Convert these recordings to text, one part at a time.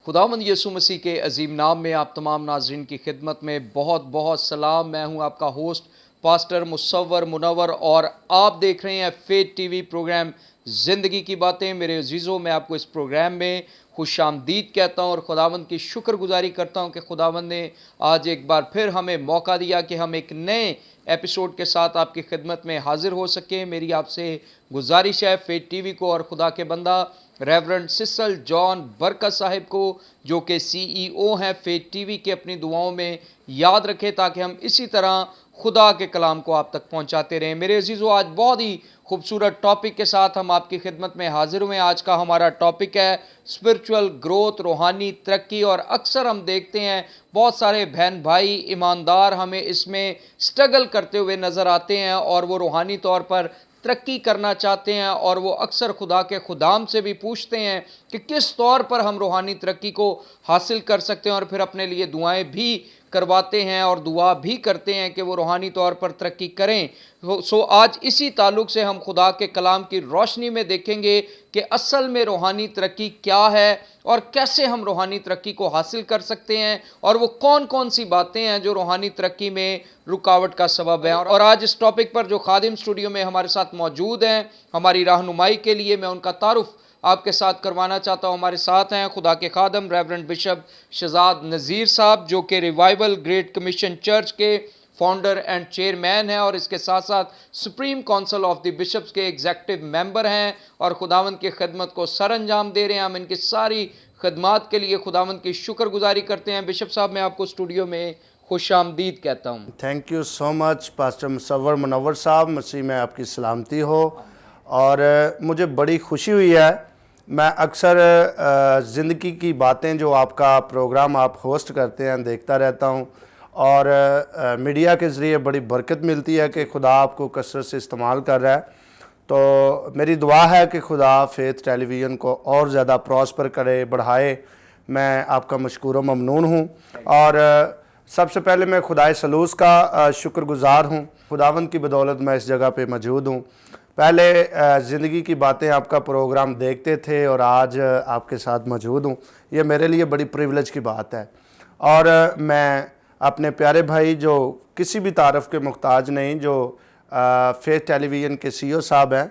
खुदावंद यीशु मसीह के अजीम नाम में आप तमाम नाज़रीन की खिदमत में बहुत बहुत सलाम। मैं हूं आपका होस्ट पास्टर मुसव्वर मुनव्वर और आप देख रहे हैं फेथ टीवी प्रोग्राम ज़िंदगी की बातें। मेरे अजीज़ों, मैं आपको इस प्रोग्राम में खुश आमदीद कहता हूं और खुदावंद की शुक्रगुजारी करता हूं कि खुदावंद ने आज एक बार फिर हमें मौका दिया कि हम एक नए एपिसोड के साथ आपकी खिदमत में हाजिर हो सकें। मेरी आपसे गुजारिश है फेथ टीवी को और खुदा के बंदा रेवरेंड सिसल जॉन बरकत साहिब को, जो कि CEO हैं फेथ टीवी के, अपनी दुआओं में याद रखें ताकि हम इसी तरह खुदा के कलाम को आप तक पहुंचाते रहें। मेरे अजीज़ों, आज बहुत ही खूबसूरत टॉपिक के साथ हम आपकी खिदमत में हाजिर हुए। आज का हमारा टॉपिक है स्पिरिचुअल ग्रोथ, रूहानी तरक्की। और अक्सर हम देखते हैं बहुत सारे बहन भाई ईमानदार हमें इसमें स्ट्रगल करते हुए नज़र आते हैं और वो रूहानी तौर पर तरक्की करना चाहते हैं और वो अक्सर खुदा के खुदाम से भी पूछते हैं कि किस तौर पर हम रूहानी तरक्की को हासिल कर सकते हैं और फिर अपने लिए दुआएं भी करवाते हैं और दुआ भी करते हैं कि वो रूहानी तौर पर तरक्की करें। सो आज इसी ताल्लुक़ से हम खुदा के कलाम की रोशनी में देखेंगे कि असल में रूहानी तरक्की क्या है और कैसे हम रूहानी तरक्की को हासिल कर सकते हैं और वो कौन कौन सी बातें हैं जो रूहानी तरक्की में रुकावट का सबब है। और आज इस टॉपिक पर जो खादिम स्टूडियो में हमारे साथ मौजूद हैं हमारी रहनुमाई के लिए, मैं उनका तारुफ आपके साथ करवाना चाहता हूँ। हमारे साथ हैं खुदा के खादम रेवरेंड बिशप शहजाद नज़ीर साहब, जो कि रिवाइवल ग्रेट कमीशन चर्च के फाउंडर एंड चेयरमैन हैं और इसके साथ साथ supreme council of the bishops के एग्जेक्टिव मेंबर हैं और खुदावंद की खिदमत को सर अंजाम दे रहे हैं। हम इनकी सारी खिदमत के लिए खुदावंद की शुक्रगुजारी करते हैं। बिशप साहब, मैं आपको स्टूडियो में खुश आमदीद कहता हूँ। Thank you so much pastor Musawwar Munawwar साहब, मसीह में आपकी सलामती हो। और मुझे बड़ी खुशी हुई है, मैं अक्सर ज़िंदगी की बातें जो आपका प्रोग्राम आप होस्ट करते हैं देखता रहता हूं और मीडिया के ज़रिए बड़ी बरकत मिलती है कि खुदा आपको कसरत से इस्तेमाल कर रहा है। तो मेरी दुआ है कि खुदा फेथ टेलीविज़न को और ज़्यादा प्रॉस्पर करे, बढ़ाए। मैं आपका मशकूर व ममनून हूँ और सबसे पहले मैं खुदाए सलूस का शुक्रगुज़ार हूँ। खुदावंद की बदौलत मैं इस जगह पे मौजूद हूँ। पहले ज़िंदगी की बातें आपका प्रोग्राम देखते थे और आज आपके साथ मौजूद हूँ, ये मेरे लिए बड़ी प्रिविलेज की बात है। और मैं अपने प्यारे भाई जो किसी भी तारफ़ के मुख्ताज नहीं, जो फेथ टेलीविज़न के CEO साहब हैं,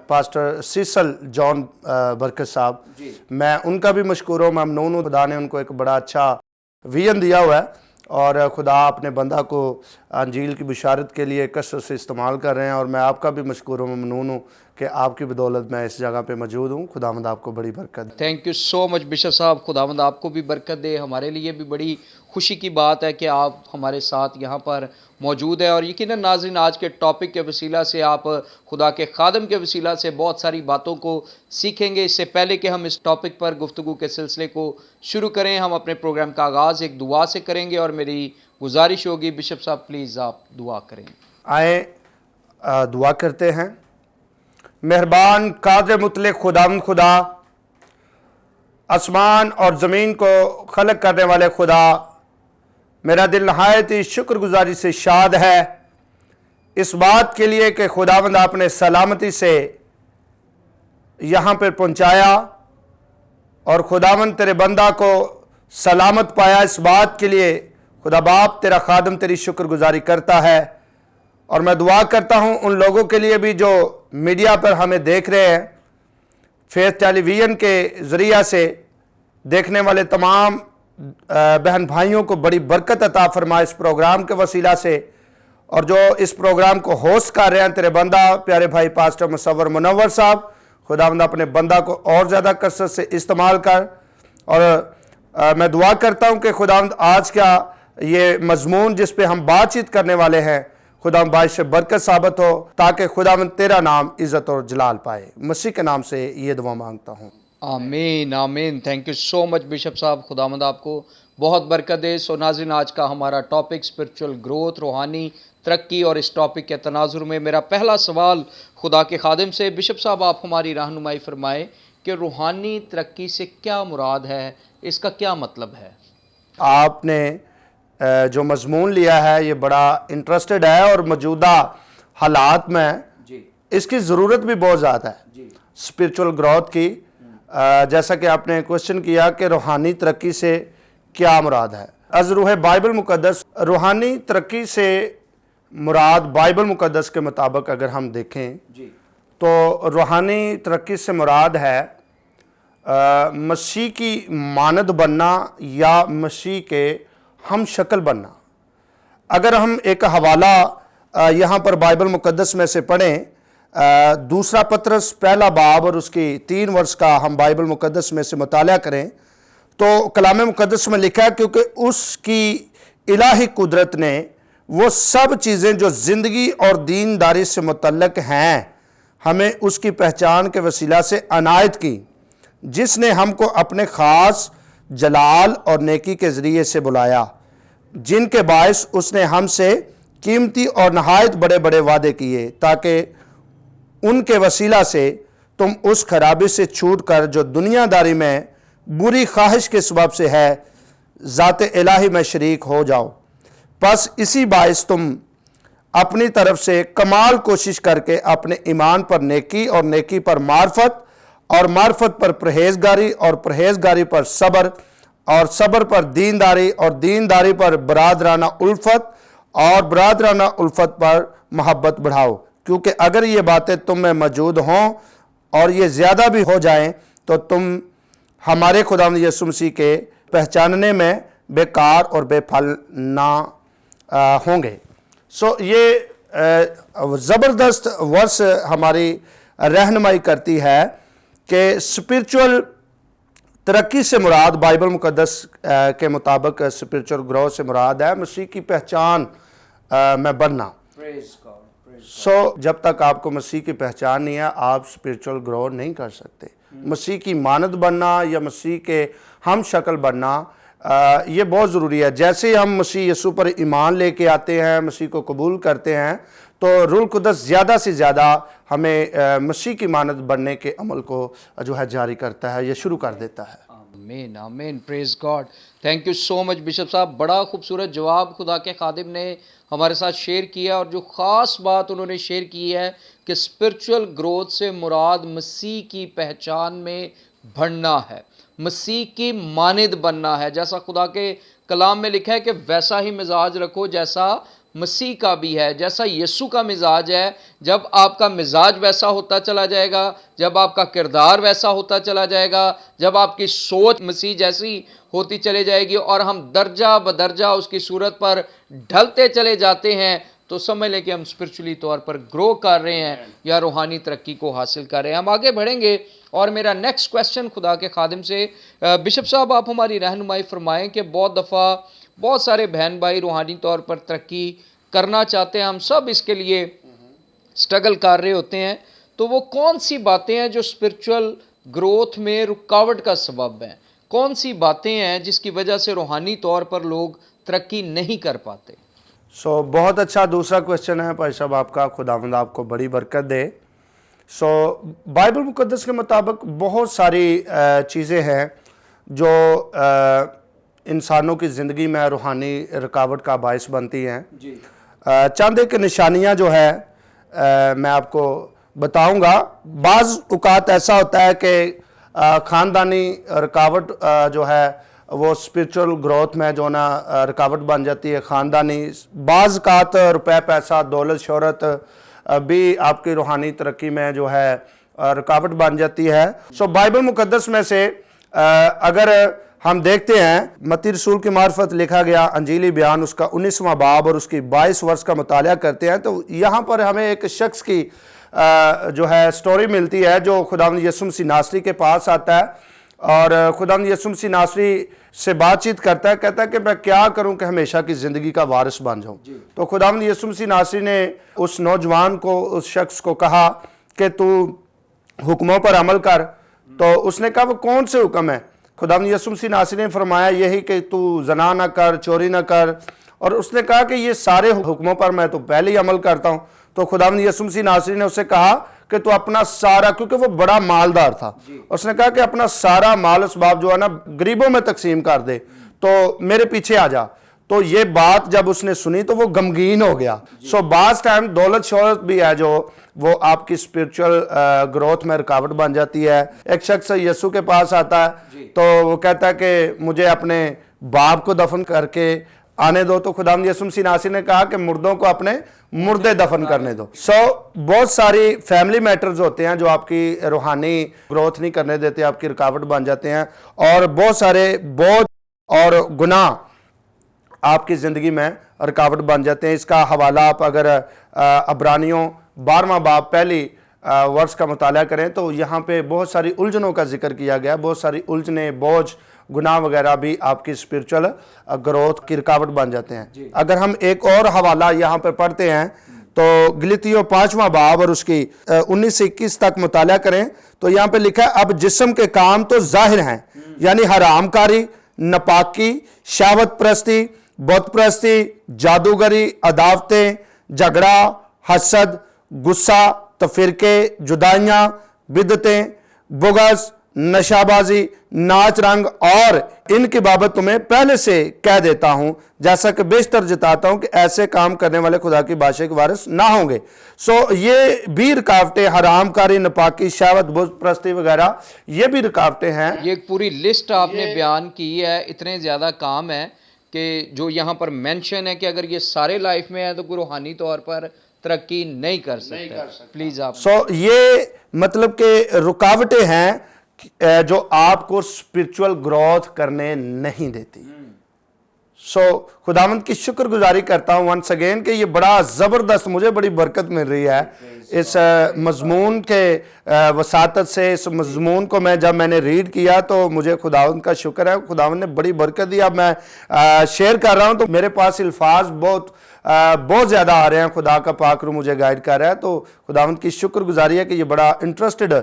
पास्टर सिसल जॉन बरकत साहब, मैं उनका भी मशकूर व ममनून हूँ। खुदा ने उनको एक बड़ा अच्छा विजन दिया हुआ है और खुदा अपने बंदा को अंजील की बिशारत के लिए कसरत से इस्तेमाल कर रहे हैं और मैं आपका भी मशकूर व ममनून हूँ कि आपकी बदौलत मैं इस जगह पे मौजूद हूँ। खुदावंद आपको बड़ी बरकत दे। Thank you so much bishop साहब, खुदावंद आपको भी बरकत दे। हमारे लिए भी बड़ी खुशी की बात है कि आप हमारे साथ यहाँ पर मौजूद है और यकीनन नाज़रीन, आज के टॉपिक के वसीला से आप खुदा के खादम के वसीला से बहुत सारी बातों को सीखेंगे। इससे पहले कि हम इस टॉपिक पर गुफ्तगू के सिलसिले को शुरू करें, हम अपने प्रोग्राम का आगाज़ एक दुआ से करेंगे और मेरी गुजारिश होगी बिशप साहब प्लीज़ आप दुआ करें। आए दुआ करते हैं। मेहरबान कादिर मुतलक खुदावंद खुदा, आसमान और ज़मीन को खलक करने वाले खुदा, मेरा दिल नहायत ही शुक्रगुजारी से शाद है इस बात के लिए कि खुदावंद आपने सलामती से यहाँ पर पहुँचाया और खुदावंद तेरे बंदा को सलामत पाया। इस बात के लिए खुदा बाप तेरा खादम तेरी शुक्रगुजारी करता है और मैं दुआ करता हूँ उन लोगों के लिए भी जो मीडिया पर हमें देख रहे हैं, फेथ टेलीविज़न के ज़रिया से देखने वाले तमाम बहन भाइयों को बड़ी बरकत अता फरमा इस प्रोग्राम के वसीला से। और जो इस प्रोग्राम को होस्ट कर रहे हैं तेरे बंदा प्यारे भाई पास्टर मुसव्वर मुनव्वर साहब, खुदावंद अपने बंदा को और ज़्यादा कसरत से इस्तेमाल कर। और मैं दुआ करता हूँ कि खुदावंद आज का ये मजमून जिस पे हम बातचीत करने वाले हैं, खुदावंद बाइश बरकत साबित हो ताकि खुदावंद तेरा नाम इज़्ज़त और जलाल पाए। मसीह के नाम से ये दुआ मांगता हूँ, आमीन आमीन। Thank you so much bishop साहब, खुदावंद आपको बहुत बरकत दे। सो नाज़रीन, आज का हमारा टॉपिक स्पिरिचुअल ग्रोथ, रूहानी तरक्की, और इस टॉपिक के तनाजुर में मेरा पहला सवाल खुदा के खादिम से, बिशप साहब आप हमारी रहनुमाई फरमाए कि रूहानी तरक्की से क्या मुराद है, इसका क्या मतलब है। आपने जो मजमून लिया है ये बड़ा इंटरेस्टेड है और मौजूदा हालात में इसकी ज़रूरत भी बहुत ज़्यादा है स्पिरिचुअल ग्रोथ की। जैसा कि आपने क्वेश्चन किया कि रूहानी तरक्की से क्या मुराद है। अज़ रूह बाइबल मुक़द्दस, रूहानी तरक्की से मुराद बाइबल मुक़द्दस के मुताबिक अगर हम देखें तो रूहानी तरक्की से मुराद है मसीह की मानद बनना या मसीह के हम शक्ल बनना। अगर हम एक हवाला यहाँ पर बाइबल मुक़द्दस में से पढ़ें, दूसरा पतरस पहला बाब और उसकी 3 वर्ष का हम बाइबल मुक़द्दस में से मुताला करें तो कलाम मुक़द्दस में लिखा है क्योंकि उसकी इलाही कुदरत ने वो सब चीज़ें जो ज़िंदगी और दीनदारी से मुतल्लक हैं हमें उसकी पहचान के वसीला से अनायत की, जिसने हमको अपने ख़ास जलाल और नेकी के ज़रिए से बुलाया, जिनके बायस उसने हमसे कीमती और नहायत बड़े बड़े वादे किए ताकि उनके वसीला से तुम उस खराबी से छूट कर जो दुनियादारी में बुरी ख्वाहिश के सबब से है ज़ात इलाही में शरीक हो जाओ। बस इसी बायस तुम अपनी तरफ से कमाल कोशिश करके अपने ईमान पर नेकी और नेकी पर मार्फत और मार्फत पर परहेजगारी और परहेजगारी पर सब्र और सब्र पर दीनदारी और दीनदारी पर बरादराना उल्फत और बरादराना उल्फत पर मोहब्बत बढ़ाओ, क्योंकि अगर ये बातें तुम में मौजूद हों और ये ज़्यादा भी हो जाएं तो तुम हमारे खुदावंद यीशु मसीह के पहचानने में बेकार और बेफल ना होंगे। ये ज़बरदस्त वर्स हमारी रहनुमाई करती है कि स्पिरिचुअल तरक्की से मुराद बाइबल मुक़द्दस के मुताबिक स्पिरिचुअल ग्रोथ से मुराद है मसीह की पहचान में बनना। जब तक आपको मसीह की पहचान नहीं है आप स्पिरिचुअल ग्रो नहीं कर सकते। मसीह की मानद बनना या मसीह के हम शक्ल बनना ये बहुत ज़रूरी है। जैसे ही हम मसीह यीशु पर ईमान लेके आते हैं, मसीह को कबूल करते हैं, तो रूह कुदस ज़्यादा से ज़्यादा हमें मसीह की मानद बनने के अमल को जो है जारी करता है या शुरू कर देता है। आमीन आमीन, praise God. Thank you so much bishop साहब, बड़ा खूबसूरत जवाब खुदा के खादिम ने हमारे साथ शेयर किया और जो ख़ास बात उन्होंने शेयर की है कि स्पिरिचुअल ग्रोथ से मुराद मसीह की पहचान में बढ़ना है, मसीह की मानद बनना है। जैसा खुदा के कलाम में लिखा है कि वैसा ही मिजाज रखो जैसा मसीह का भी है, जैसा यीशु का मिजाज है। जब आपका मिजाज वैसा होता चला जाएगा, जब आपका किरदार वैसा होता चला जाएगा, जब आपकी सोच मसीह जैसी होती चली जाएगी और हम दर्जा बदर्जा उसकी सूरत पर ढलते चले जाते हैं, तो समझ लें कि हम स्पिरिचुअली तौर पर ग्रो कर रहे हैं या रूहानी तरक्की को हासिल कर रहे हैं। हम आगे बढ़ेंगे और मेरा नेक्स्ट क्वेश्चन खुदा के खादिम से, बिशप साहब आप हमारी रहनुमाई फरमाएं कि बहुत दफ़ा बहुत सारे बहन भाई रूहानी तौर पर तरक्की करना चाहते हैं, हम सब इसके लिए स्ट्रगल कर रहे होते हैं, तो वो कौन सी बातें हैं जो स्पिरिचुअल ग्रोथ में रुकावट का सबब हैं? कौन सी बातें हैं जिसकी वजह से रूहानी तौर पर लोग तरक्की नहीं कर पाते? बहुत अच्छा दूसरा क्वेश्चन है भाई साहब आपका, खुदावंद आपको बड़ी बरकत दे। बाइबल मुक़द्दस के मुताबिक बहुत सारी चीज़ें हैं जो इंसानों की ज़िंदगी में रूहानी रुकावट का बायस बनती हैं। चंद एक निशानियां जो है मैं आपको बताऊंगा। बाज़ औक़ात ऐसा होता है कि ख़ानदानी रुकावट जो है वो स्पिरिचुअल ग्रोथ में जो ना रुकावट बन जाती है। ख़ानदानी बाज़ औक़ात रुपए पैसा दौलत शोहरत भी आपकी रूहानी तरक्की में जो है रुकावट बन जाती है। बाइबल मुक़द्दस में से अगर हम देखते हैं मत्ती रसूल की मार्फत लिखा गया अंजीली बयान उसका 19वां बाब और उसकी 22 वर्ष का मुताला करते हैं, तो यहाँ पर हमें एक शख्स की जो है स्टोरी मिलती है जो खुदावंद यीशु मसीह नासरी के पास आता है और खुदावंद यीशु मसीह नासरी से बातचीत करता है। कहता है कि मैं क्या करूं कि हमेशा की ज़िंदगी का वारिस बन जाऊं। तो खुदावंद यीशु मसीह नासरी ने उस नौजवान को, उस शख्स को कहा कि तू हुक्मों पर अमल कर। तो उसने कहा वो कौन से हुक्म है? खुदावंद यीशु मसीह नासरी ने फरमाया यही कि तू ज़ना ना कर, चोरी ना कर। और उसने कहा कि ये सारे हुक्मों पर मैं तो पहले ही अमल करता हूँ। तो खुदावंद यीशु मसीह नासरी ने उससे कहा कि तू अपना सारा, क्योंकि वो बड़ा मालदार था, उसने कहा कि अपना सारा माल असबाब जो है ना गरीबों में तकसीम कर दे, तो मेरे पीछे आ जा। تو یہ بات جب اس نے سنی تو وہ غمگین ہو گیا. سو بعض ٹائم دولت شہرت بھی ہے جو وہ آپ کی اسپرچل گروتھ میں رکاوٹ بن جاتی ہے. ایک شخص یسوع کے پاس آتا ہے تو وہ کہتا ہے کہ مجھے اپنے باپ کو دفن کر کے آنے دو, تو خداوند یسوع مسیح ناصر نے کہا کہ مردوں کو اپنے مردے دفن کرنے دو. سو بہت ساری فیملی میٹرز ہوتے ہیں جو آپ کی روحانی گروتھ نہیں کرنے دیتے, آپ کی رکاوٹ بن جاتے ہیں, اور بہت سارے بوجھ اور گناہ آپ کی زندگی میں رکاوٹ بن جاتے ہیں. اس کا حوالہ آپ اگر عبرانیوں 12واں باب پہلی ورس کا مطالعہ کریں تو یہاں پہ بہت ساری الجھنوں کا ذکر کیا گیا. بہت ساری الجھنیں, بوجھ, گناہ وغیرہ بھی آپ کی اسپرچل گروتھ کی رکاوٹ بن جاتے ہیں. اگر ہم ایک اور حوالہ یہاں پہ پڑھتے ہیں تو گلتیوں 5واں باب اور اس کی 19 سے 21 تک مطالعہ کریں تو یہاں پہ لکھا ہے, اب جسم کے کام تو ظاہر ہیں, یعنی حرام کاری, نپاکی, شہوت پرستی, بت پرستی, جادوگری, عداوتیں, جھگڑا, حسد, غصہ, تفرقے, جدائیاں, بدعتیں, بغض, نشہ بازی, ناچ رنگ, اور ان کی بابت تمہیں پہلے سے کہہ دیتا ہوں جیسا کہ بیشتر جتاتا ہوں کہ ایسے کام کرنے والے خدا کی بادشاہی کے وارث نہ ہوں گے. سو یہ بھی رکاوٹیں, حرام کاری, نپاکی, شہوت, بت پرستی وغیرہ, یہ بھی رکاوٹیں ہیں. یہ ایک پوری لسٹ آپ نے بیان کی ہے, اتنے زیادہ کام ہیں کہ جو یہاں پر مینشن ہے کہ اگر یہ سارے لائف میں ہیں تو کوئی روحانی طور پر ترقی نہیں کر سکتا. پلیز آپ. سو یہ مطلب کہ رکاوٹیں ہیں جو آپ کو اسپرچول گروتھ کرنے نہیں دیتی. سو خداوند کی شکر گزاری کرتا ہوں ونس اگین کہ یہ بڑا زبردست, مجھے بڑی برکت مل رہی ہے اس مضمون کے وساطت سے. اس مضمون کو جب میں نے ریڈ کیا تو مجھے خداوند کا شکر ہے, خداوند نے بڑی برکت دی. اب میں شیئر کر رہا ہوں تو میرے پاس الفاظ بہت زیادہ آ رہے ہیں. خدا کا پاک روح مجھے گائیڈ کر رہا ہے, تو خداوند کی شکر گزاری ہے کہ یہ بڑا انٹرسٹڈ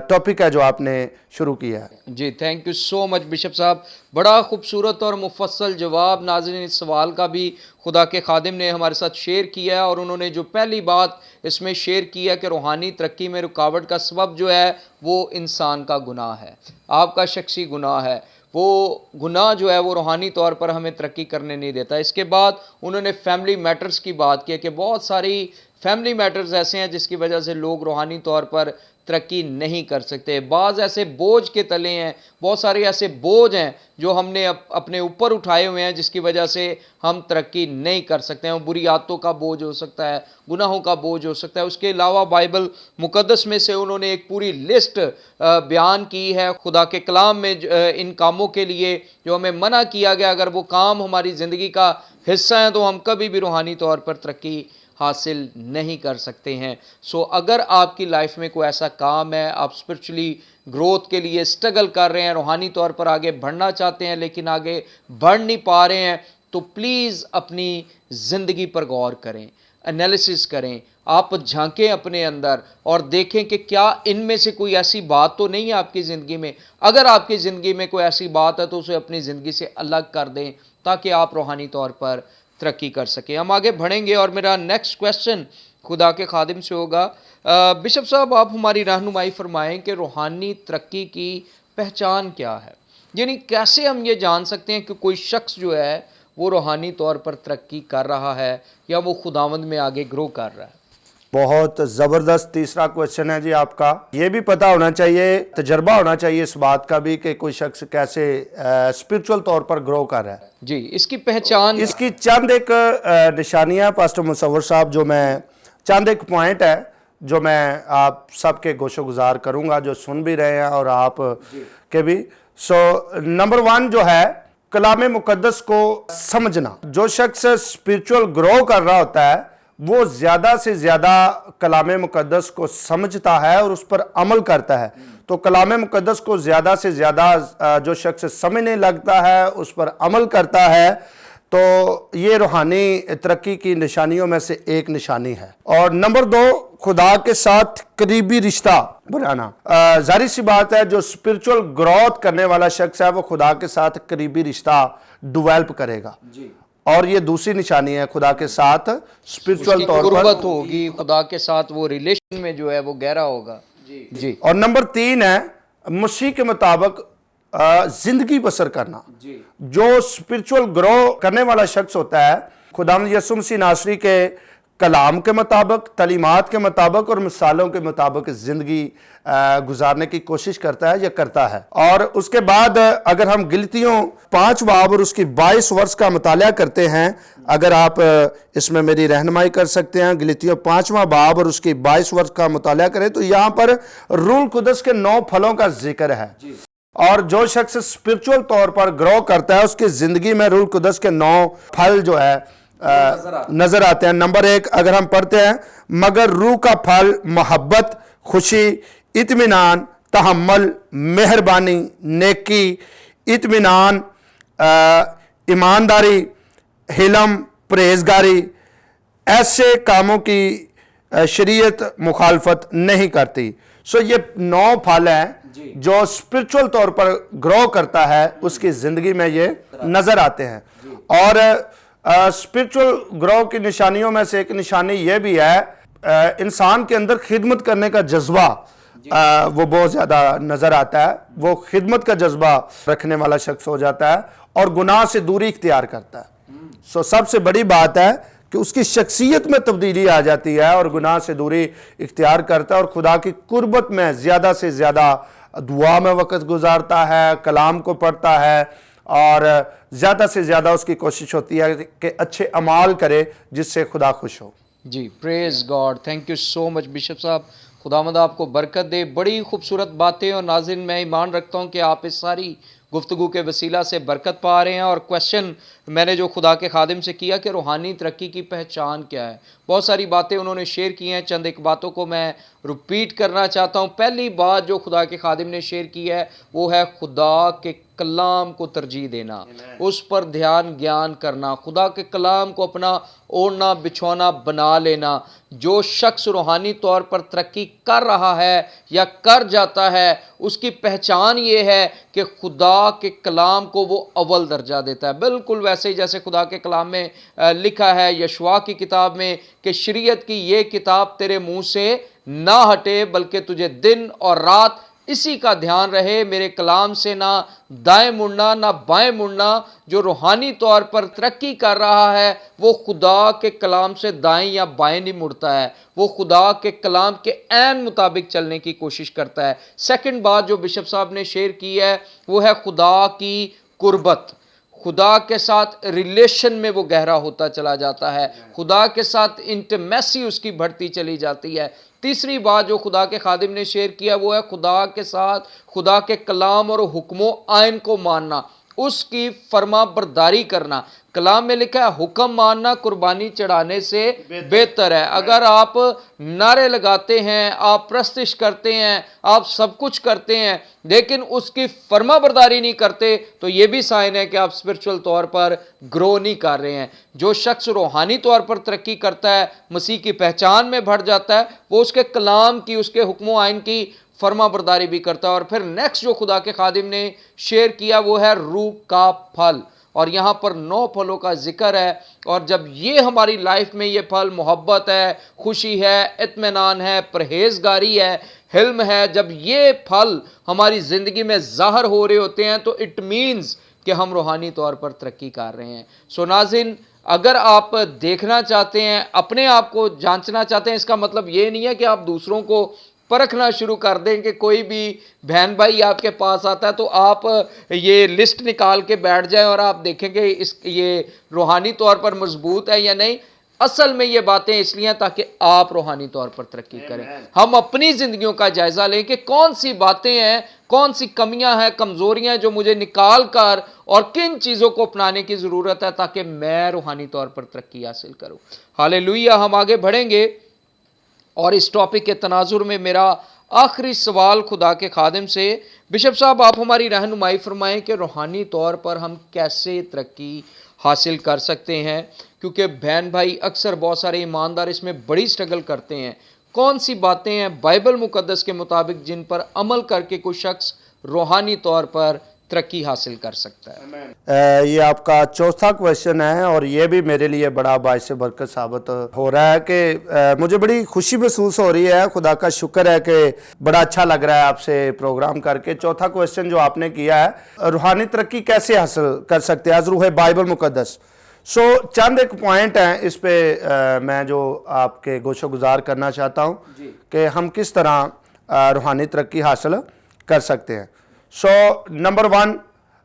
ٹاپک ہے جو آپ نے شروع کیا ہے. جی thank you so much bishop صاحب, بڑا خوبصورت اور مفصل جواب. ناظرین اس سوال کا بھی خدا کے خادم نے ہمارے ساتھ شیئر کیا ہے, اور انہوں نے جو پہلی بات اس میں شیئر کیا کہ روحانی ترقی میں رکاوٹ کا سبب جو ہے وہ انسان کا گناہ ہے, آپ کا شخصی گناہ ہے. وہ گناہ جو ہے وہ روحانی طور پر ہمیں ترقی کرنے نہیں دیتا. اس کے بعد انہوں نے فیملی میٹرز کی بات کی کہ بہت ساری فیملی میٹرز ایسے ہیں جس کی وجہ سے لوگ روحانی طور پر ترقی نہیں کر سکتے. بعض ایسے بوجھ کے تلے ہیں, بہت سارے ایسے بوجھ ہیں جو ہم نے اپنے اوپر اٹھائے ہوئے ہیں جس کی وجہ سے ہم ترقی نہیں کر سکتے ہیں. بری عادتوں کا بوجھ ہو سکتا ہے, گناہوں کا بوجھ ہو سکتا ہے. اس کے علاوہ بائبل مقدس میں سے انہوں نے ایک پوری لسٹ بیان کی ہے خدا کے کلام میں ان کاموں کے لیے جو ہمیں منع کیا گیا. اگر وہ کام ہماری زندگی کا حصہ ہیں تو ہم کبھی بھی روحانی طور پر ترقی حاصل نہیں کر سکتے ہیں. سو اگر آپ کی لائف میں کوئی ایسا کام ہے, آپ اسپرچولی گروتھ کے لیے اسٹرگل کر رہے ہیں, روحانی طور پر آگے بڑھنا چاہتے ہیں لیکن آگے بڑھ نہیں پا رہے ہیں, تو پلیز اپنی زندگی پر غور کریں, انالیسس کریں, آپ جھانکیں اپنے اندر اور دیکھیں کہ کیا ان میں سے کوئی ایسی بات تو نہیں ہے آپ کی زندگی میں. اگر آپ کی زندگی میں کوئی ایسی بات ہے تو اسے اپنی زندگی سے الگ کر دیں تاکہ آپ روحانی طور پر ترقی کر سکیں. ہم آگے بڑھیں گے اور میرا نیکسٹ کویسچن خدا کے خادم سے ہوگا. بشپ صاحب آپ ہماری رہنمائی فرمائیں کہ روحانی ترقی کی پہچان کیا ہے, یعنی کیسے ہم یہ جان سکتے ہیں کہ کوئی شخص جو ہے وہ روحانی طور پر ترقی کر رہا ہے یا وہ خداوند میں آگے گرو کر رہا ہے. بہت زبردست تیسرا کویسچن ہے جی آپ کا. یہ بھی پتہ ہونا چاہیے, تجربہ ہونا چاہیے اس بات کا بھی کہ کوئی شخص کیسے اسپرچول طور پر گرو کر رہا ہے. جی اس کی پہچان, اس کی چند ایک نشانیاں پاسٹر مصور صاحب, جو میں چند ایک پوائنٹ ہے جو میں آپ سب کے گوش و گزار کروں گا جو سن بھی رہے ہیں اور آپ کے بھی. سو نمبر 1 جو ہے کلام مقدس کو سمجھنا. جو شخص اسپرچول گرو کر رہا ہوتا ہے وہ زیادہ سے زیادہ کلام مقدس کو سمجھتا ہے اور اس پر عمل کرتا ہے. تو کلام مقدس کو زیادہ سے زیادہ جو شخص سمجھنے لگتا ہے, اس پر عمل کرتا ہے, تو یہ روحانی ترقی کی نشانیوں میں سے ایک نشانی ہے. اور نمبر 2 خدا کے ساتھ قریبی رشتہ بنانا. ظاہر سی بات ہے جو اسپرچول گروتھ کرنے والا شخص ہے وہ خدا کے ساتھ قریبی رشتہ ڈیولپ کرے گا. اور یہ دوسری نشانی ہے خدا کے ساتھ اسپرچول طور پر قربت ہوگی, خدا کے ساتھ وہ ریلیشن میں جو ہے وہ گہرا ہوگا. جی. اور نمبر 3 ہے مسیح کے مطابق जिंदगी बसर करना। जी जो स्पिरिचुअल ग्रो करने वाला शख्स होता है, खुदावंद यीशु मसीह नासरी के कलाम के मुताबिक, तालीमात के मुताबिक और मिसालों के मुताबिक ज़िंदगी गुजारने की कोशिश करता है या करता है। और उसके बाद अगर हम गिलतियों 5 बाब और उसकी 22 वर्ष का मुताला करते हैं, अगर आप इसमें मेरी रहनुमाई कर सकते हैं, गिलतियों 5वां बाब और उसकी 22 वर्ष का मुताला करें तो यहाँ पर रूह कुदस के 9 फलों का जिक्र है। और जो शख्स स्पिरिचुअल तौर पर ग्रो करता है उसकी ज़िंदगी में रूह कुदस के 9 फल जो है नजर आते हैं। नंबर 1 अगर हम पढ़ते हैं, मगर रूह का फल मोहब्बत, खुशी, इत्मीनान, तहम्मुल, मेहरबानी, नेकी, इत्मीनान, ईमानदारी, हिलम, परहेजगारी, ऐसे कामों की शरीयत मुखालफत नहीं करती। सो ये 9 फल हैं जो स्पिरिचुअल तौर पर ग्रो करता है उसकी जिंदगी में ये नजर आते हैं। और स्पिरिचुअल ग्रो की निशानियों में से एक निशानी ये भी है, इंसान के अंदर खिदमत करने का जज्बा वो बहुत ज़्यादा नज़र आता है। वो खिदमत का जज्बा रखने वाला शख्स हो जाता है और गुनाह से दूरी इख्तियार करता है। सो सबसे बड़ी बात है कि उसकी शख्सियत में तब्दीली आ जाती है और गुनाह से दूरी इख्तियार करता है और खुदा की कुर्बत में ज़्यादा से ज़्यादा दुआ में वक़्त गुजारता है, कलाम को पढ़ता है और ज़्यादा से ज़्यादा उसकी कोशिश होती है कि अच्छे अमाल करे जिससे खुदा खुश हो। जी, praise God, thank you so much bishop साहब, खुदावंद आपको बरकत दे। बड़ी खूबसूरत बातें, और नाज़रीन मैं ईमान रखता हूँ कि आप इस सारी गुफ्तगू के वसीला से बरकत पा रहे हैं। और क्वेश्चन मैंने जो खुदा के खादिम से किया कि रूहानी तरक्की की पहचान क्या है, बहुत सारी बातें उन्होंने शेयर की हैं। चंद एक बातों को मैं रिपीट करना चाहता हूँ। पहली बात जो खुदा के खादिम ने शेयर की है वो है खुदा के कलाम को तरजीह देना, उस पर ध्यान ज्ञान करना, खुदा के कलाम को अपना ओढ़ना बिछौना बना लेना। जो शख्स रूहानी तौर पर तरक्की कर रहा है या कर जाता है उसकी पहचान ये है कि खुदा के कलाम को वो अव्वल दर्जा देता है। बिल्कुल वैसे ही जैसे खुदा के कलाम में लिखा है यशवा की किताब में कि शरीयत की ये किताब तेरे मुंह से ना हटे बल्कि तुझे दिन और रात इसी का ध्यान रहे, मेरे कलाम से ना दाएं मुड़ना ना बाएं मुड़ना। जो रूहानी तौर पर तरक्की कर रहा है वो खुदा के कलाम से दाएं या बाएं नहीं मुड़ता है, वो खुदा के कलाम के ऐन मुताबिक चलने की कोशिश करता है। सेकंड बात जो बिशप साहब ने शेयर की है वो है खुदा की कुर्बत, खुदा के साथ रिलेशन में वो गहरा होता चला जाता है, खुदा के साथ इंटीमेसी उसकी बढ़ती चली जाती है। तीसरी बात जो खुदा के खादिम ने शेयर किया वो है खुदा के साथ खुदा के कलाम और हुक्मों आइन को मानना, उसकी फर्मा बरदारी करना। कलाम में लिखा है हुक्म मानना कुर्बानी चढ़ाने से बेहतर है। अगर आप नारे लगाते हैं, आप प्रस्तिश करते हैं, आप सब कुछ करते हैं लेकिन उसकी फर्मा बरदारी नहीं करते तो ये भी साइन है कि आप स्पिरिचुअल तौर पर ग्रो नहीं कर रहे हैं। जो शख्स रूहानी तौर पर तरक्की करता है, मसीह की पहचान में बढ़ जाता है, वो उसके कलाम की, उसके हुक्मों आइन की फर्मा बरदारी भी करता है। और फिर नेक्स्ट जो खुदा के खादिम ने शेयर किया वो है रूह का फल, और यहाँ पर 9 फलों का जिक्र है। और जब ये हमारी लाइफ में ये फल मोहब्बत है, खुशी है, इत्मीनान है, परहेजगारी है, हिल्म है, जब ये फल हमारी ज़िंदगी में ज़ाहिर हो रहे होते हैं तो इट मीन्स कि हम रूहानी तौर पर तरक्की कर रहे हैं। सो नाज़रीन, अगर आप देखना चाहते हैं, अपने आप को जांचना चाहते हैं, इसका मतलब ये नहीं है कि आप दूसरों को परखना शुरू कर दें कि कोई भी बहन भाई आपके पास आता है तो आप ये लिस्ट निकाल के बैठ जाएं और आप देखेंगे ये रूहानी तौर पर मजबूत है या नहीं। असल में ये बातें इसलिए हैं ताकि आप रूहानी तौर पर तरक्की करें। हम अपनी ज़िंदगियों का जायज़ा लें कि कौन सी बातें हैं, कौन सी कमियां हैं, कमज़ोरियां हैं जो मुझे निकाल कर और किन चीज़ों को अपनाने की ज़रूरत है ताकि मैं रूहानी तौर पर तरक्की हासिल करूँ। हालेलुया। हम आगे बढ़ेंगे और इस टॉपिक के तनाजुर में मेरा आखिरी सवाल खुदा के खादिम से, बिशप साहब आप हमारी रहनुमाई फरमाएं कि रूहानी तौर पर हम कैसे तरक्की हासिल कर सकते हैं, क्योंकि बहन भाई अक्सर बहुत सारे ईमानदार इसमें बड़ी स्ट्रगल करते हैं। कौन सी बातें हैं बाइबल मुकद्दस के मुताबिक जिन पर अमल करके कोई शख्स रूहानी तौर पर तरक्की हासिल कर सकता है? ये आपका चौथा क्वेश्चन है और ये भी मेरे लिए बड़ा बाइस बरकत साबित हो रहा है कि मुझे बड़ी खुशी महसूस हो रही है। खुदा का शुक्र है कि बड़ा अच्छा लग रहा है आपसे प्रोग्राम करके। चौथा क्वेश्चन जो आपने किया है, रूहानी तरक्की कैसे हासिल कर सकते हैं रूह बाइबल मुकद्दस। चंद एक पॉइंट हैं इस पे मैं जो आपके गोशो गुजार करना चाहता हूँ कि हम किस तरह रूहानी तरक्की हासिल कर सकते हैं। नंबर 1,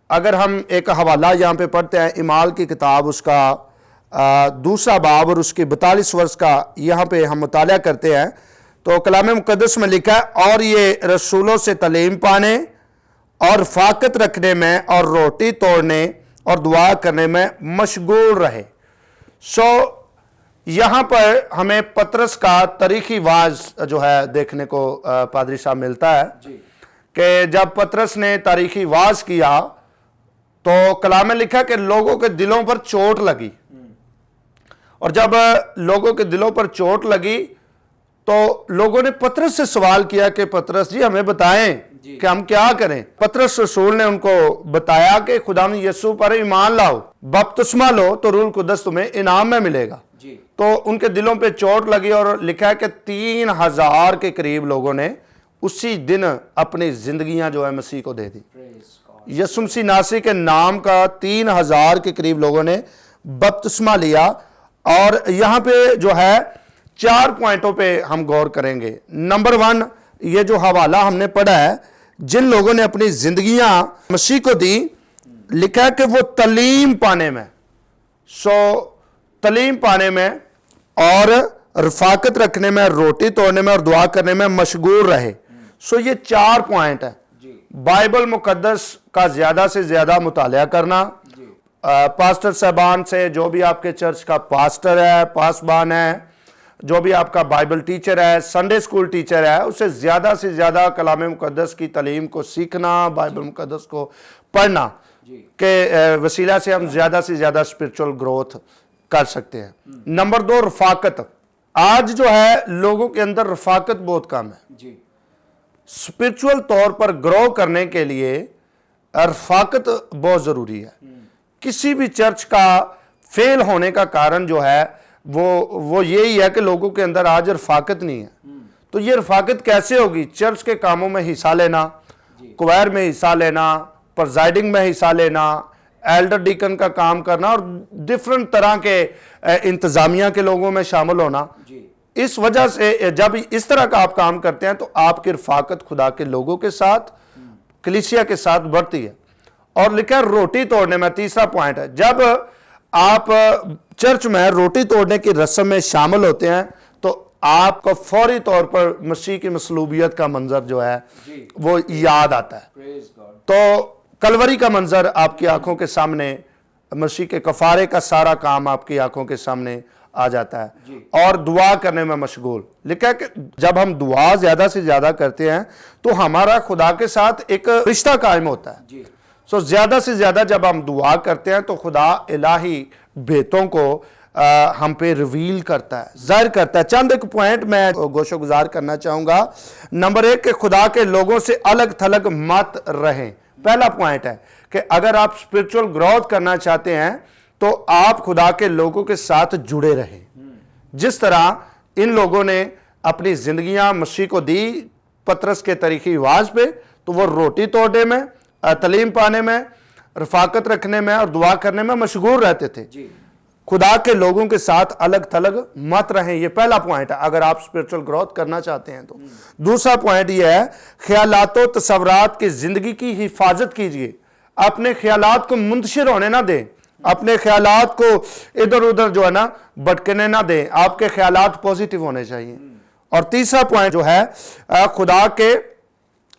अगर हम एक हवाला यहाँ पे पढ़ते हैं इमाल की किताब, उसका दूसरा बाब और उसकी 42 वर्ष का यहाँ पे हम मुताला करते हैं, तो कलाम मुकद्दस में लिखा है, और ये रसूलों से तालीम पाने और फाकत रखने में और रोटी तोड़ने और दुआ करने में मशगूल रहे। यहाँ पर हमें पतरस का तारीखी वाज जो है देखने को पादरी साहब मिलता है कि जब पतरस ने तारीखी वाज किया तो कलाम में लिखा कि लोगों के दिलों पर चोट लगी, और जब लोगों के दिलों पर चोट लगी तो लोगों ने पतरस से सवाल किया कि पतरस जी हमें बताएं कि हम क्या करें। पतरस रसूल ने उनको बताया कि खुदा यीशु पर ईमान लाओ, बपतिस्मा लो तो रूह कुद्दस तुम्हें इनाम में मिलेगा। तो उनके दिलों पे चोट लगी और लिखा है कि 3000 के करीब लोगों ने उसी दिन अपनी जिंदगियां जो है मसीह को दे दी। यीशु मसीह नासरी के नाम का 3000 के करीब लोगों ने बपतिस्मा लिया। और यहां पे जो है 4 पॉइंटों पे हम गौर करेंगे। नंबर 1, ये जो हवाला हमने पढ़ा है, जिन लोगों ने अपनी जिंदगियां मसीह को दी, लिखा है कि वो तालीम पाने में, तालीम पाने में और रफाकत रखने में, रोटी तोड़ने में और दुआ करने में मशगूल रहे। ये 4 पॉइंट है। बाइबल मुकद्दस का ज्यादा से ज्यादा मुताला करना, पास्टर साहबान से, जो भी आपके चर्च का पास्टर है, पासबान है, जो भी आपका बाइबल टीचर है, संडे स्कूल टीचर है, उससे ज़्यादा से ज़्यादा कलाम मुकद्दस की तालीम को सीखना, बाइबल मुकद्दस को पढ़ना के वसीला से हम ज़्यादा से ज़्यादा स्पिरिचुअल ग्रोथ कर सकते हैं। नंबर 2, रफाकत। आज जो है लोगों के अंदर रफाकत बहुत कम है। स्पिरिचुअल तौर पर ग्रो करने के लिए रफाकत बहुत ज़रूरी है। किसी भी चर्च का फेल होने का कारण जो है वो यही है कि लोगों के अंदर आज रफाकत नहीं है। तो ये रफाकत कैसे होगी? चर्च के कामों में हिस्सा लेना, क्वायर में हिस्सा लेना, प्रेजाइडिंग में हिस्सा लेना, एल्डर डीकन का काम करना और डिफरेंट तरह के इंतजामिया के लोगों में शामिल होना। इस वजह से जब इस तरह का आप काम करते हैं तो आपकी रफाकत खुदा के लोगों के साथ, कलीसिया के साथ बढ़ती है। और लिखा है रोटी तोड़ने में, तीसरा पॉइंट है, जब आप चर्च में रोटी तोड़ने की रस्म में शामिल होते हैं तो आपको फौरी तौर पर मसीह की मसलूबियत का मंजर जो है वो याद आता है। तो कलवरी का मंजर आपकी आंखों के सामने, मसीह के कफारे का सारा काम आपकी आंखों के सामने आ जाता है। और दुआ करने में मशगूल। लिखा है कि जब हम दुआ ज्यादा से ज्यादा करते हैं तो हमारा खुदा के साथ एक रिश्ता कायम होता है। ज्यादा से ज्यादा जब हम दुआ करते हैं तो खुदा इलाही भेतों को हम पे रिवील करता है, जाहिर करता है। चंद एक पॉइंट मैं गोशो गुजार करना चाहूंगा। नंबर 1 कि खुदा के लोगों से अलग थलग मत रहें। पहला पॉइंट है कि अगर आप स्पिरिचुअल ग्रोथ करना चाहते हैं तो आप खुदा के लोगों के साथ जुड़े रहें। जिस तरह इन लोगों ने अपनी जिंदगियां मसीह को दी पतरस के तरीके वाज पे, तो वो रोटी तोड़ने में, तालीम पाने में, रफाकत रखने में और दुआ करने में मशगूल रहते थे। खुदा के लोगों के साथ अलग थलग मत रहें। ये पहला पॉइंट है अगर आप स्पिरिचुअल ग्रोथ करना चाहते हैं तो। दूसरा पॉइंट ये है, ख्यालातों तसव्वुरात की जिंदगी की हिफाजत कीजिए। अपने ख्यालात को मुंतशिर होने ना दें, अपने ख्यालात को इधर उधर जो है ना भटकने ना दें। आपके ख्यालात पॉजिटिव होने चाहिए। और तीसरा पॉइंट जो है, खुदा के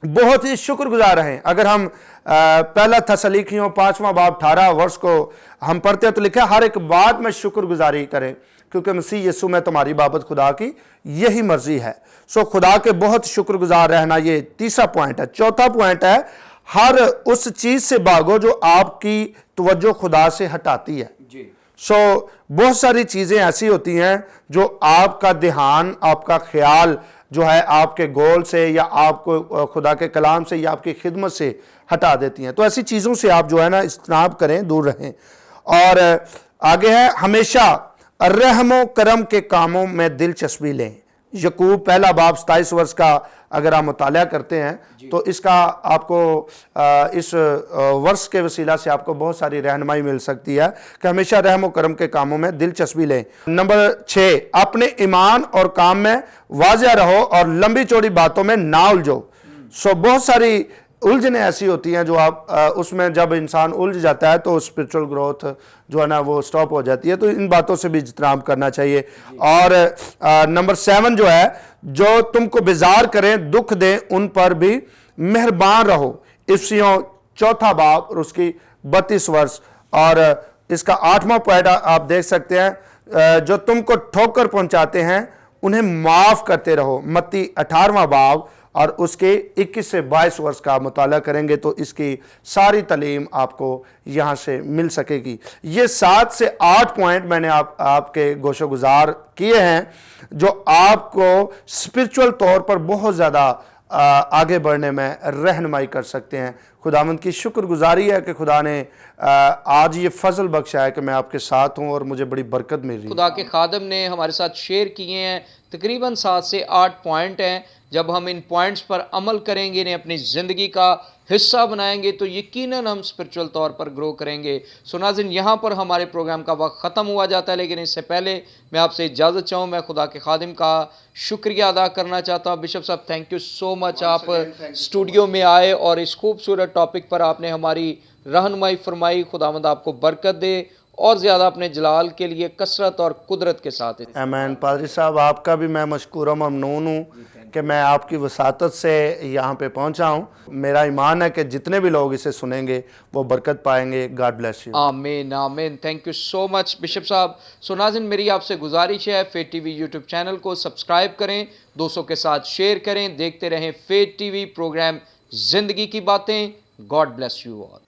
बहुत ही शुक्रगुजार रहें। अगर हम पहला थस्सलुनीकियों 5वां बाब 18 वर्ष को हम पढ़ते हैं तो लिखा है, हर एक बात में शुक्रगुजारी करें क्योंकि मसीह यीशु में तुम्हारी बाबत खुदा की यही मर्जी है। खुदा के बहुत शुक्रगुजार रहना, ये तीसरा पॉइंट है। चौथा पॉइंट है, हर उस चीज से भागो जो आपकी तवज्जो खुदा से हटाती है। बहुत सारी चीजें ऐसी होती हैं जो आपका ध्यान, आपका ख्याल जो है आपके गोल से या आपको खुदा के कलाम से या आपकी खिदमत से ہٹا دیتی ہیں. تو ایسی چیزوں سے آپ جو ہے نا اجتناب کریں, دور رہیں. اور آگے ہے ہمیشہ رحم و کرم کے کاموں میں دلچسپی لیں. یعقوب پہلا باب 27 ورس کا اگر آپ مطالعہ کرتے ہیں تو اس کا آپ کو اس ورس کے وسیلہ سے آپ کو بہت ساری رہنمائی مل سکتی ہے کہ ہمیشہ رحم و کرم کے کاموں میں دلچسپی لیں. نمبر 6, اپنے ایمان اور کام میں واضح رہو اور لمبی چوڑی باتوں میں نہ الجھو. بہت ساری الجھنیں ایسی ہوتی ہیں جو آپ اس میں جب انسان الجھ جاتا ہے تو اسپرچل گروتھ جو ہے نا وہ سٹاپ ہو جاتی ہے. تو ان باتوں سے بھی اجتناب کرنا چاہیے. اور نمبر 7 جو ہے, جو تم کو بیزار کریں دکھ دیں ان پر بھی مہربان رہو. افسیوں 4 باب اور اس کی 32 ورس. اور اس کا 8واں پوائنٹ آپ دیکھ سکتے ہیں, جو تم کو ٹھوکر پہنچاتے ہیں انہیں معاف کرتے رہو. متی 18واں باب اور اس کے 21 سے 22 ورس کا مطالعہ کریں گے تو اس کی ساری تعلیم آپ کو یہاں سے مل سکے گی. یہ 7 سے 8 پوائنٹ میں نے آپ کے گوش و گزار کیے ہیں جو آپ کو اسپرچول طور پر بہت زیادہ آگے بڑھنے میں رہنمائی کر سکتے ہیں. خداوند کی شکر گزاری ہے کہ خدا نے آج یہ فضل بخشا ہے کہ میں آپ کے ساتھ ہوں اور مجھے بڑی برکت مل رہی ہے. خدا کے خادم نے ہمارے ساتھ شیئر کیے ہیں, تقریباً 7 سے 8 پوائنٹ ہیں. جب ہم ان پوائنٹس پر عمل کریں گے, انہیں اپنی زندگی کا حصہ بنائیں گے تو یقیناً ہم اسپرچول طور پر گرو کریں گے. ناظرین, یہاں پر ہمارے پروگرام کا وقت ختم ہوا جاتا ہے, لیکن اس سے پہلے میں آپ سے اجازت چاہوں, میں خدا کے خادم کا شکریہ ادا کرنا چاہتا ہوں. بشپ صاحب, تھینک یو سو مچ, آپ اسٹوڈیو میں آئے اور اس خوبصورت ٹاپک پر آپ نے ہماری رہنمائی فرمائی. خداوند آپ کو برکت دے اور زیادہ اپنے جلال کے لیے کثرت اور قدرت کے ساتھ. آمین. پادری صاحب, آپ کا بھی میں مشکور و ممنون ہوں کہ میں آپ کی وساطت سے یہاں پہ پہنچا ہوں. میرا ایمان ہے کہ جتنے بھی لوگ اسے سنیں گے وہ برکت پائیں گے. God bless you. آمین آمین. Thank you so much bishop صاحب. ناظرین, میری آپ سے گزارش ہے, فیت ٹی وی یوٹیوب چینل کو سبسکرائب کریں, دوستوں کے ساتھ شیئر کریں, دیکھتے رہیں فیت ٹی وی پروگرام زندگی کی باتیں. God bless you all.